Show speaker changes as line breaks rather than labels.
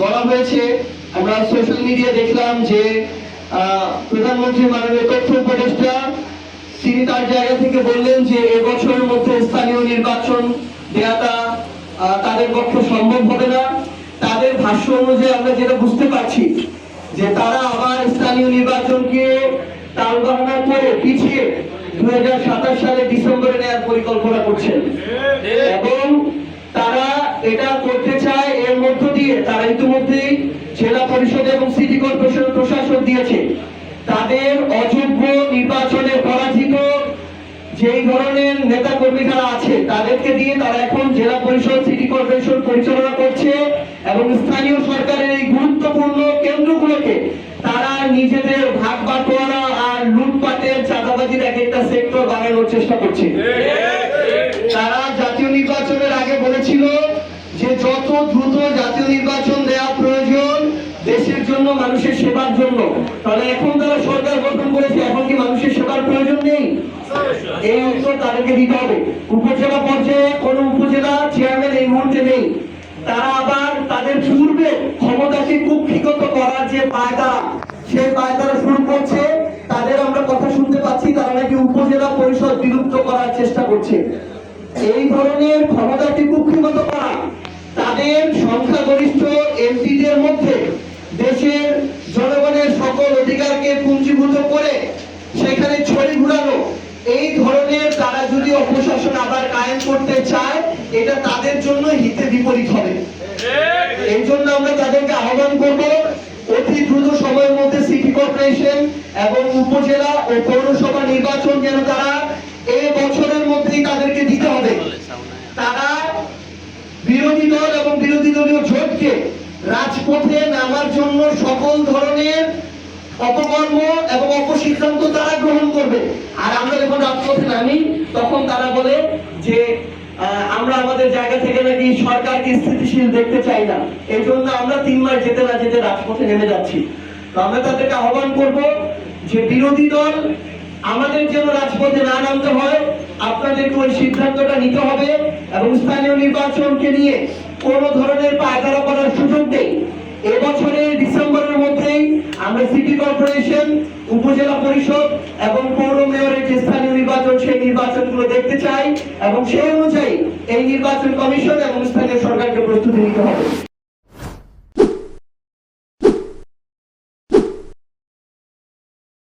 বলা হয়েছে, আমরা সোশ্যাল মিডিয়া দেখলাম যে প্রধানমন্ত্রী মাননীয় তথ্য উপদেষ্টা তিনি তার জায়গা থেকে বললেন যে এবছরের মধ্যে স্থানীয় নির্বাচন দেওয়াটা তাদের পক্ষে সম্ভব হবে না। তাদের ভাষ্য অনুযায়ী আমরা যেটা বুঝতে পারছি যে তারা আবার স্থানীয় নির্বাচনকে টালবাহানা করে পিছিয়ে 2027 সালে ডিসেম্বরে নেওয়ার পরিকল্পনা করছেন এবং তারা এটা করতে চায়। এর মধ্য দিয়ে তারা ইতিমধ্যেই জেলা পরিষদ এবং সিটি কর্পোরেশন প্রশাসন দিয়েছে তাদের অযোগ্য নির্বাচনে পরাজিত যেই ধরনের নেতা কর্মী যারা আছে তাদেরকে দিয়ে তারা এখন জেলা পরিষদ সিটি কর্পোরেশন পরিচালনা করছে এবং স্থানীয় সরকারের এই গুরুত্বপূর্ণ কেন্দ্রগুলোকে তারা নিজেদের ভাগ বাটোয়ারা আর লুটপাটের চাঁদাবাজির এক একটা সেক্টর বানানোর চেষ্টা করছে। তারা জাতীয় নির্বাচনের আগে বলেছিল যে যত দ্রুত জাতীয় নির্বাচন দেওয়া প্রয়োজন দেশের জন্য, মানুষের সেবার জন্য। তাহলে এখন তারা সরকার গঠন করেছে, এখন কি মানুষের সেবার প্রয়োজন নেই? এই উত্তর তাদেরকে দিতে হবে। উপজেলা পর্যায়ে কোন উপজেলা চেয়ারম্যান এই মুহূর্তে নেই। তারা আবার তাদের পূর্বে ক্ষমতাকে কুক্ষিগত করার যে পায়তারা, সেই পায়তারা শুরু করছে। তাদের আমরা কথা শুনতে পাচ্ছি তারা নাকি উপজেলা পরিষদ বিলুপ্ত করার চেষ্টা করছে। এই ধরনের ক্ষমতাকে কুক্ষিগত করা, তাদের সংখ্যাগরিষ্ঠ এমপিদের মধ্যে দেশের জনগণের সকল অধিকারকে পুঞ্জীভূত করে সেখানে ছড়ি ঘুরানো, এই ধরনের তারা যদি অপশাসন আবার কায়েম করতে চায় এটা তাদের জন্য হিতে বিপরীত হবে। এই জন্য আমরা তাদেরকে আহ্বান করব অতি দ্রুত সময়ের মধ্যে সিটি কর্পোরেশন এবং উপজেলা ও পৌরসভা নির্বাচন যেন তারা এই বছরের মধ্যেই তাদেরকে দিতে হবে। তারা বিরোধী দল এবং বিরোধী দলীয় জোটকে রাজপথে নামার জন্য সকল ধরনের অপকর্ম এবং অপসিদ্ধান্ত তারা গ্রহণ করবে। আর আমরা যখন রাজপথে নামি তখন তারা বলে যে আমরা আমাদের জায়গা থেকে নাকি সরকারকে স্থিতিশীল দেখতে চাই না, এই জন্য আমরা 3 মাস যেতে না যেতে রাজপথে নেমে যাচ্ছি। তো আমরা তাদেরকে আহ্বান করব যে বিরোধী দল আমাদের যেন রাজপথে না নামতে হয়, আপনাদেরকে ওই সিদ্ধান্তটা নিতে হবে এবং স্থানীয় নির্বাচনকে নিয়ে কোন ধরনের পায়তারা করার সুযোগ নেই। এবছরের ডিসেম্বরের মধ্যেই আমরা সিটি কর্পোরেশন, উপজেলা পরিষদ এবং পৌর মেয়রের যে স্থানীয় নির্বাচন সেই নির্বাচনগুলো দেখতে চাই এবং সেই অনুযায়ী এই নির্বাচন কমিশন এবং স্থানীয় সরকারকে প্রস্তুতি নিতে হবে।